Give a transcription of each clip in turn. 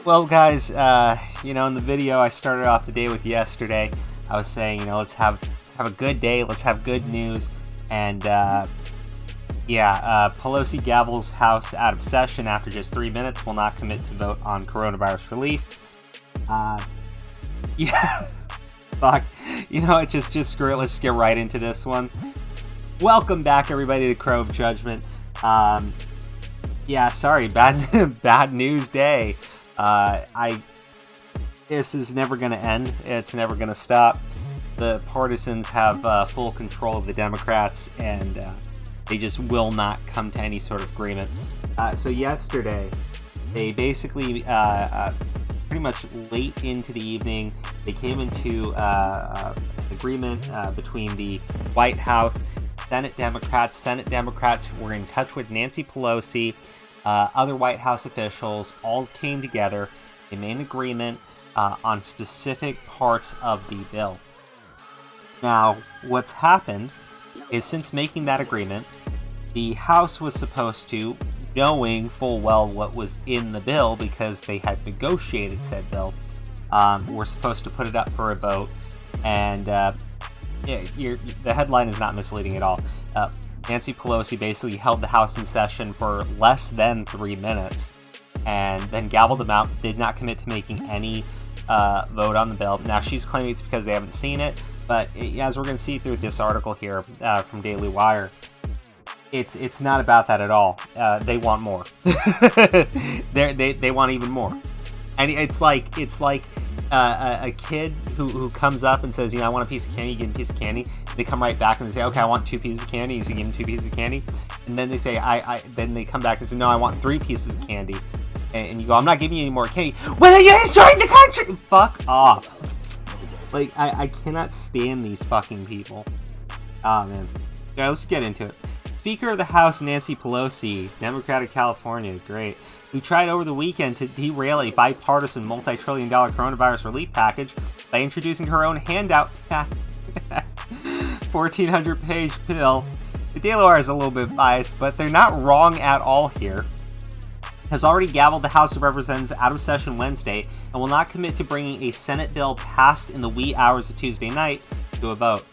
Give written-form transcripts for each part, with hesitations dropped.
Well, guys, in the video I started off the day with yesterday, I was saying, let's have a good day, let's have good news, and Pelosi gavels House out of session after just 3 minutes, will not commit to vote on coronavirus relief. Fuck, just screw it, let's get right into this one. Welcome back, everybody, to Crow of Judgment. Sorry, bad news day. This is never going to end. It's never going to stop. The partisans have full control of the Democrats, and they just will not come to any sort of agreement. So yesterday, they basically, pretty much late into the evening, they came into an agreement between the White House, Senate Democrats were in touch with Nancy Pelosi, other White House officials, all came together. They made an agreement on specific parts of the bill. Now, what's happened is since making that agreement, the House was supposed to, knowing full well what was in the bill because they had negotiated said bill, were supposed to put it up for a vote, and the headline is not misleading at all. Nancy Pelosi basically held the House in session for less than 3 minutes and then gavelled them out, did not commit to making any vote on the bill. Now, she's claiming it's because they haven't seen it, but as we're going to see through this article here from Daily Wire, it's not about that at all. They want more. They want even more. And it's like a kid who comes up and says, I want a piece of candy, you give him a piece of candy. They come right back and they say, okay, I want 2 pieces of candy. So you give them 2 pieces of candy. And then they say, then they come back and say, no, I want 3 pieces of candy. And you go, I'm not giving you any more candy. When are you destroying the country? Fuck off. Like, I cannot stand these fucking people. Ah, man. Okay, let's get into it. Speaker of the House, Nancy Pelosi, Democrat of California, great, who tried over the weekend to derail a bipartisan multi-trillion-dollar coronavirus relief package by introducing her own handout 1,400-page bill. The Daily Wire is a little bit biased, but they're not wrong at all here. Has already gavelled the House of Representatives out of session Wednesday and will not commit to bringing a Senate bill passed in the wee hours of Tuesday night to a vote.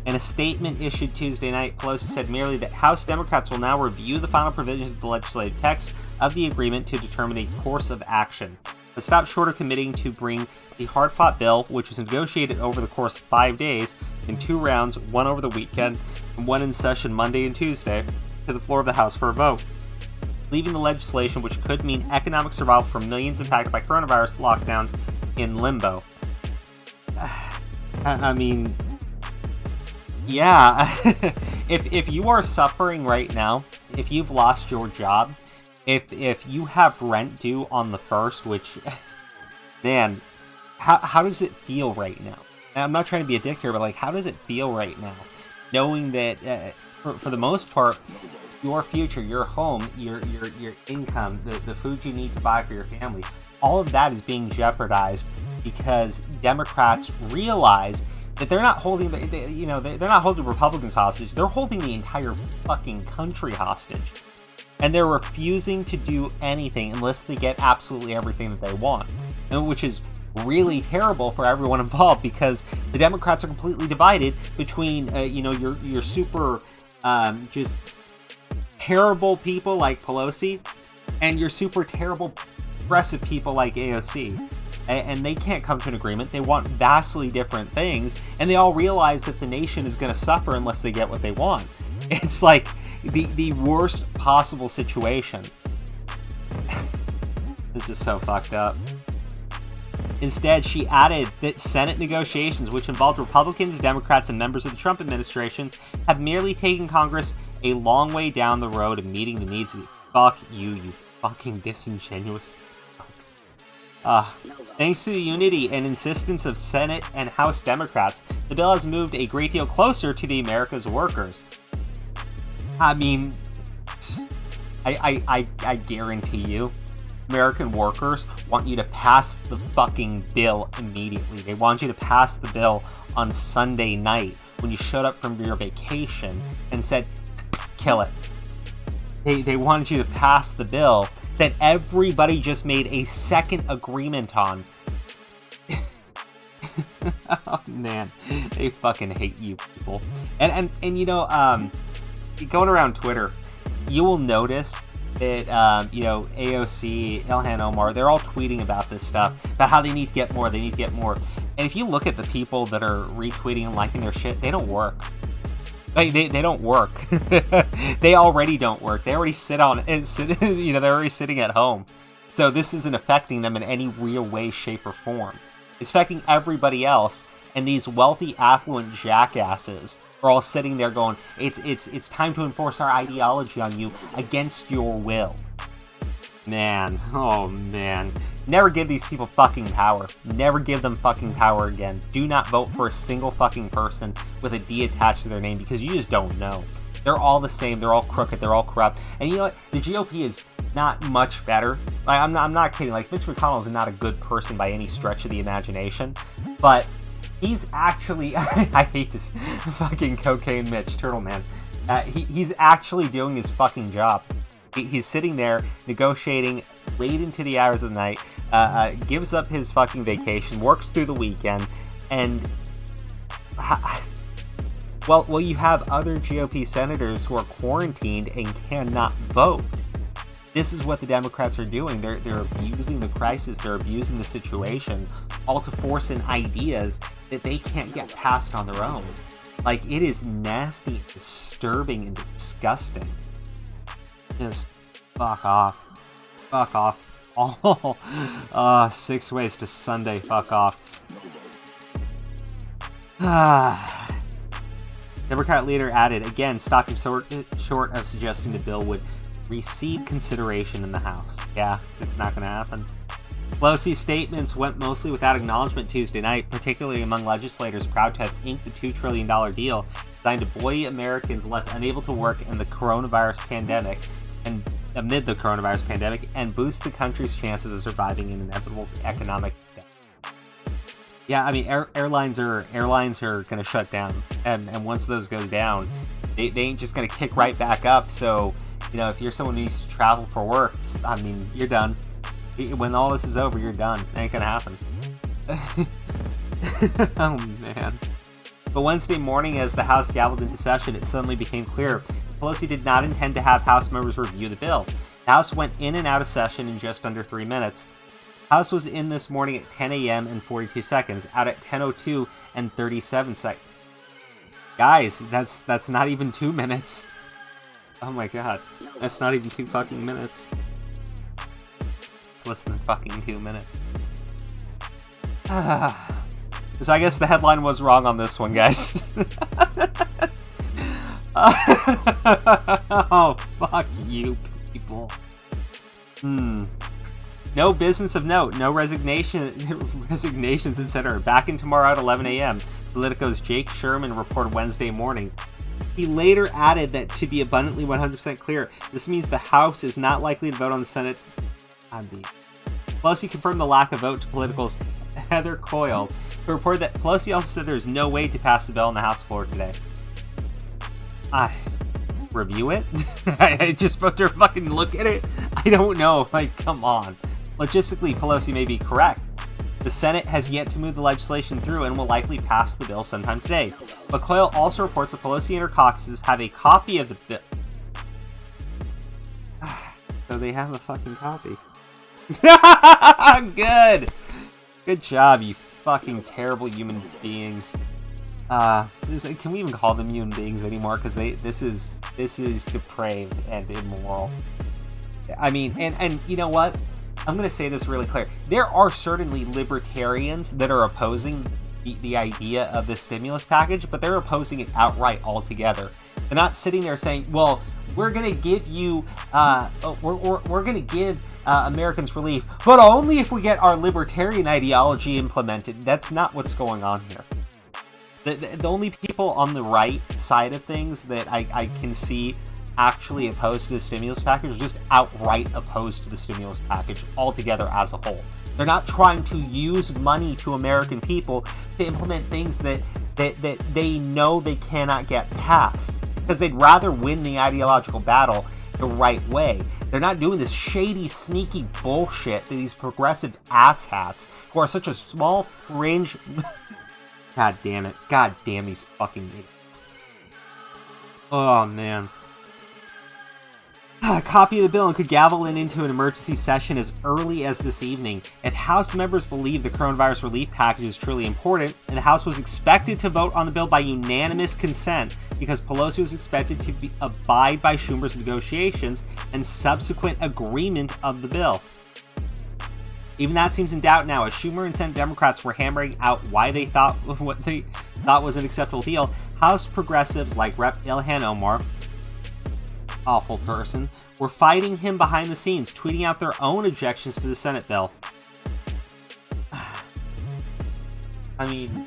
In a statement issued Tuesday night, Pelosi said merely that House Democrats will now review the final provisions of the legislative text of the agreement to determine a course of action, but stopped short of committing to bring the hard-fought bill, which was negotiated over the course of 5 days in 2 rounds, one over the weekend and one in session Monday and Tuesday, to the floor of the House for a vote, leaving the legislation, which could mean economic survival for millions impacted by coronavirus lockdowns, in limbo. I mean, yeah, if you are suffering right now, if you've lost your job, if you have rent due on the 1st, which, man, how does it feel right now? And I'm not trying to be a dick here, but like, how does it feel right now, knowing that for the most part, your future, your home, your income, the food you need to buy for your family, all of that is being jeopardized because Democrats realize that they're not holding they're not holding Republicans hostage. They're holding the entire fucking country hostage, and they're refusing to do anything unless they get absolutely everything that they want, and which is really terrible for everyone involved because the Democrats are completely divided between your super just terrible people like Pelosi and your super terrible progressive people like AOC. And they can't come to an agreement. They want vastly different things, and they all realize that the nation is going to suffer unless they get what they want. It's like the worst possible situation. This is so fucked up. Instead, she added that Senate negotiations, which involved Republicans, Democrats, and members of the Trump administration, have merely taken Congress a long way down the road of meeting the needs of the fuck you fucking disingenuous. Thanks to the unity and insistence of Senate and House Democrats, the bill has moved a great deal closer to the America's workers. I mean, I guarantee you, American workers want you to pass the fucking bill immediately. They want you to pass the bill on Sunday night when you showed up from your vacation and said, kill it. They wanted you to pass the bill that everybody just made a second agreement on. Oh man, they fucking hate you people. And you know, going around Twitter, you will notice that you know, AOC, Ilhan Omar, they're all tweeting about this stuff, about how they need to get more, And if you look at the people that are retweeting and liking their shit, they don't work. They don't work. They already don't work. They already sit, you know, they're already sitting at home. So this isn't affecting them in any real way, shape, or form. It's affecting everybody else, and these wealthy, affluent jackasses are all sitting there going, it's time to enforce our ideology on you against your will. Man, oh man. Never give these people fucking power. Never give them fucking power again. Do not vote for a single fucking person with a D attached to their name, because you just don't know. They're all the same. They're all crooked. They're all corrupt. And you know what? The GOP is not much better. Like, I'm not kidding. Like, Mitch McConnell is not a good person by any stretch of the imagination, but he's actually, I hate this fucking cocaine Mitch, Turtle Man. He's actually doing his fucking job. He's sitting there negotiating late into the hours of the night, gives up his fucking vacation, works through the weekend, and well, you have other GOP senators who are quarantined and cannot vote. This is what the Democrats are doing. They're abusing the crisis. They're abusing the situation, all to force in ideas that they can't get past on their own. Like, it is nasty, disturbing, and disgusting. Just fuck off. Fuck off. Oh, 6 ways to Sunday. Fuck off. Democrat leader added, again, stopping short of suggesting the bill would receive consideration in the House. Yeah, it's not going to happen. Pelosi's statements went mostly without acknowledgement Tuesday night, particularly among legislators proud to have inked the $2 trillion deal designed to buoy Americans left unable to work in the coronavirus pandemic and amid the coronavirus pandemic and boost the country's chances of surviving an inevitable economic death. Yeah, I mean, airlines are going to shut down, and once those goes down, they ain't just going to kick right back up. So, you know, if you're someone who needs to travel for work, I mean, you're done. When all this is over, you're done. It ain't gonna happen. Oh, man. But Wednesday morning, as the House gavelled into session, it suddenly became clear Pelosi did not intend to have House members review the bill. The House went in and out of session in just under 3 minutes. House was in this morning at 10 a.m. and 42 seconds, out at 10:02 and 37 seconds. Guys, that's not even 2 minutes. Oh my god. That's not even 2 fucking minutes. It's less than fucking 2 minutes. So I guess the headline was wrong on this one, guys. Oh, fuck you people. No business of note. No resignations, etc. Back in tomorrow at 11 a.m. Politico's Jake Sherman reported Wednesday morning. He later added that to be abundantly 100% clear, this means the House is not likely to vote on the Senate's... Pelosi confirmed the lack of vote to Politico's Heather Coyle, who reported that Pelosi also said there's no way to pass the bill on the House floor today. Review it? I just supposed to fucking look at it? I don't know. Like, come on. Logistically, Pelosi may be correct. The Senate has yet to move the legislation through and will likely pass the bill sometime today. But Coyle also reports that Pelosi and her caucuses have a copy of the bill. So they have a fucking copy. Good! Good job, you fucking terrible human beings. Can we even call them human beings anymore? Because this is depraved and immoral. I mean, and you know what? I'm going to say this really clear. There are certainly libertarians that are opposing the idea of the stimulus package, but they're opposing it outright altogether. They're not sitting there saying, well, we're going to give you, we're going to give Americans relief, but only if we get our libertarian ideology implemented. That's not what's going on here. The only people on the right side of things that I can see actually opposed to the stimulus package are just outright opposed to the stimulus package altogether as a whole. They're not trying to use money to American people to implement things that they know they cannot get passed, because they'd rather win the ideological battle the right way. They're not doing this shady, sneaky bullshit that these progressive asshats, who are such a small fringe... God damn it. God damn these fucking idiots. Oh, man. A copy of the bill and could gavel it into an emergency session as early as this evening. If House members believe the coronavirus relief package is truly important, and the House was expected to vote on the bill by unanimous consent because Pelosi was expected to abide by Schumer's negotiations and subsequent agreement of the bill. Even that seems in doubt now, as Schumer and Senate Democrats were hammering out why they thought what they thought was an acceptable deal. House progressives like Rep. Ilhan Omar, awful person, were fighting him behind the scenes, tweeting out their own objections to the Senate bill. I mean,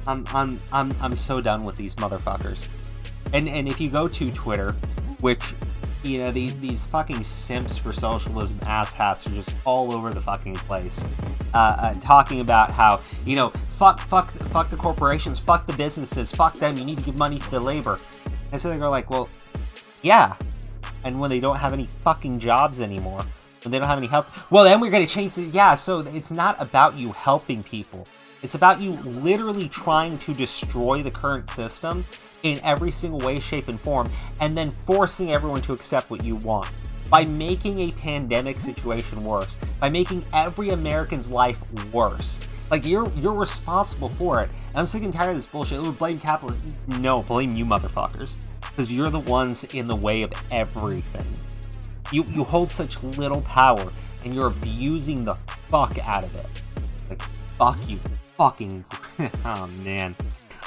I'm so done with these motherfuckers. And if you go to Twitter, which, you know, these fucking simps for socialism asshats are just all over the fucking place, talking about how, you know, fuck the corporations, fuck the businesses, fuck them, you need to give money to the labor. And so they go like, well, yeah, and when they don't have any fucking jobs anymore, when they don't have any help, well, then we're going to change it. Yeah, so it's not about you helping people. It's about you literally trying to destroy the current system in every single way, shape, and form, and then forcing everyone to accept what you want. By making a pandemic situation worse, by making every American's life worse. Like, you're responsible for it. And I'm sick and tired of this bullshit. Oh, blame capitalists. No, blame you motherfuckers. Because you're the ones in the way of everything. You hold such little power, and you're abusing the fuck out of it. Like, fuck you. Fucking... oh, man.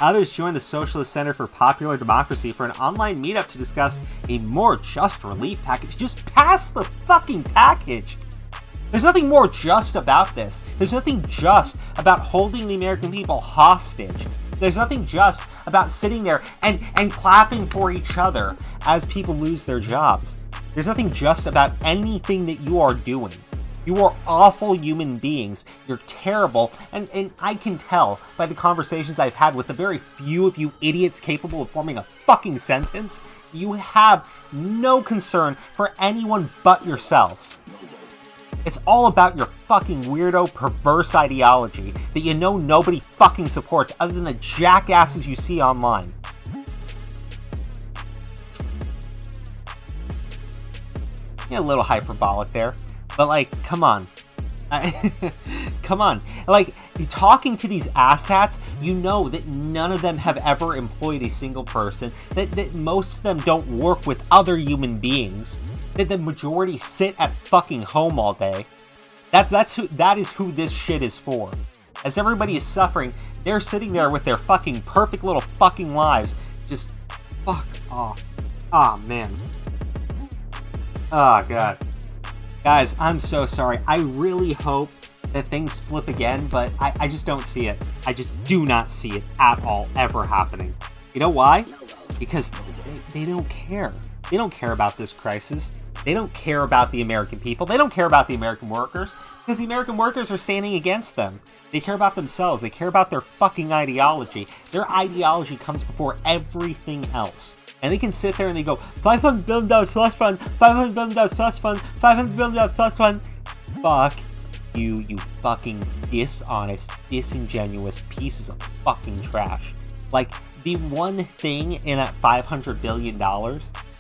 Others joined the Socialist Center for Popular Democracy for an online meetup to discuss a more just relief package. Just pass the fucking package! There's nothing more just about this. There's nothing just about holding the American people hostage. There's nothing just about sitting there and clapping for each other as people lose their jobs. There's nothing just about anything that you are doing. You are awful human beings. You're terrible. And I can tell by the conversations I've had with the very few of you idiots capable of forming a fucking sentence, you have no concern for anyone but yourselves. It's all about your fucking weirdo, perverse ideology that you know nobody fucking supports other than the jackasses you see online. Yeah, a little hyperbolic there. But, like, come on. Come on. Like, talking to these asshats, you know that none of them have ever employed a single person, that most of them don't work with other human beings, that the majority sit at fucking home all day. That is who this shit is for. As everybody is suffering, they're sitting there with their fucking perfect little fucking lives. Just fuck off. Ah, man. Oh, God. Guys, I'm so sorry. I really hope that things flip again, but I just don't see it. I just do not see it at all ever happening. You know why? Because they don't care. They don't care about this crisis. They don't care about the American people. They don't care about the American workers, because the American workers are standing against them. They care about themselves. They care about their fucking ideology. Their ideology comes before everything else. And they can sit there and they go, $500 billion slush fund, $500 billion slush fund, $500 billion slush fund. Fuck you, you fucking dishonest, disingenuous pieces of fucking trash. Like, the one thing in that $500 billion,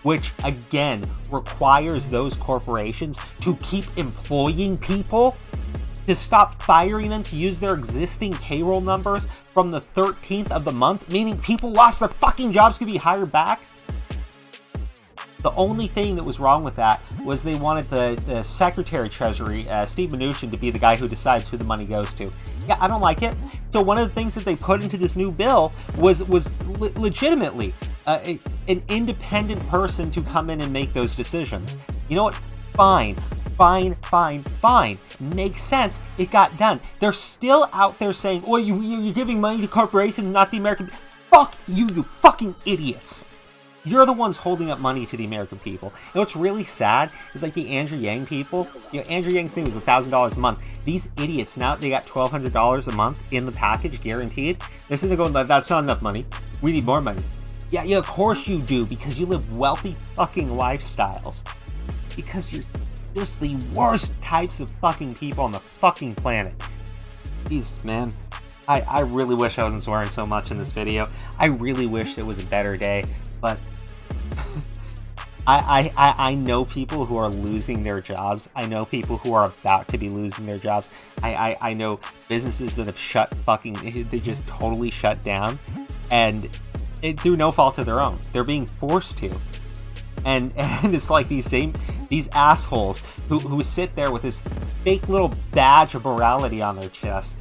which, again, requires those corporations to keep employing people, to stop firing them, to use their existing payroll numbers from the 13th of the month, meaning people lost their fucking jobs could be hired back. The only thing that was wrong with that was they wanted the Secretary of Treasury, Steve Mnuchin, to be the guy who decides who the money goes to. Yeah, I don't like it. So one of the things that they put into this new bill was legitimately an independent person to come in and make those decisions. You know what? Fine. Makes sense. It got done. They're still out there saying, oh, you're giving money to corporations, not the American... Fuck you, you fucking idiots. You're the ones holding up money to the American people. And what's really sad is, like, the Andrew Yang people. You know, Andrew Yang's thing was $1,000 a month. These idiots, now they got $1,200 a month in the package, guaranteed. They're sitting there going, that's not enough money. We need more money. Yeah, of course you do, because you live wealthy fucking lifestyles. Because you're just the worst types of fucking people on the fucking planet. Jeez, man. I really wish I wasn't swearing so much in this video. I really wish it was a better day, but I know people who are losing their jobs. I know people who are about to be losing their jobs. I know businesses that have they just totally shut down, and through no fault of their own. They're being forced to. And it's like these assholes who sit there with this fake little badge of morality on their chest,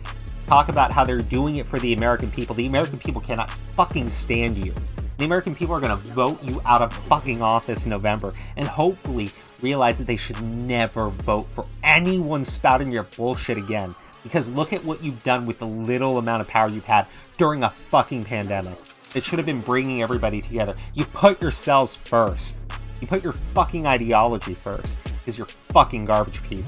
talk about how they're doing it for the American people. The American people cannot fucking stand you. The American people are going to vote you out of fucking office in November, and hopefully realize that they should never vote for anyone spouting your bullshit again. Because look at what you've done with the little amount of power you've had during a fucking pandemic. It should have been bringing everybody together. You put yourselves first. You put your fucking ideology first, because you're fucking garbage people.